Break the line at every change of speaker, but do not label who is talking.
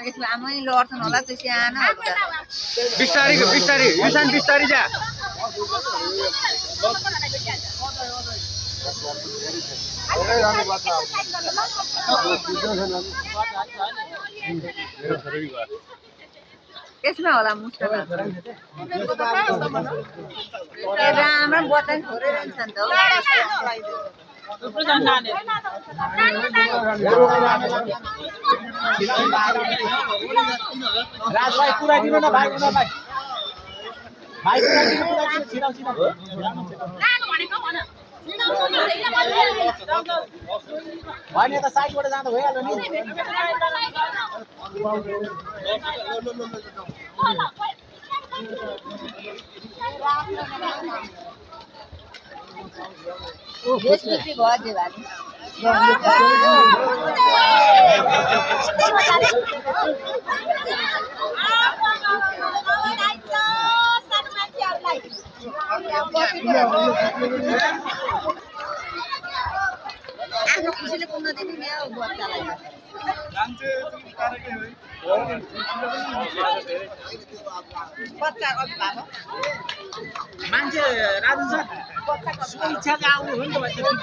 यसमा आमै लड्छन् होला त्यो सानोहरू त
बिस्तारी युसान बिस्तारी जा
यसमा होला मुस्टमा राम्रो बटन छोरै रहन्छ नि त
राजभाइ कुरा दिनु न भाइ उनीहरूलाई भाइ कुरा दिनु छिराउ होइन त साइडबाट जाँदा भइहाल्यो नि
बेस बिक्री भयो त्यो भाइ आफ्नो खुसीले पुग्न दिनु नि हौ बच्चालाई बच्चा अभिभावक
मान्छे राजु सर इच्छाले आउनु हो नि त
भइहाल्छ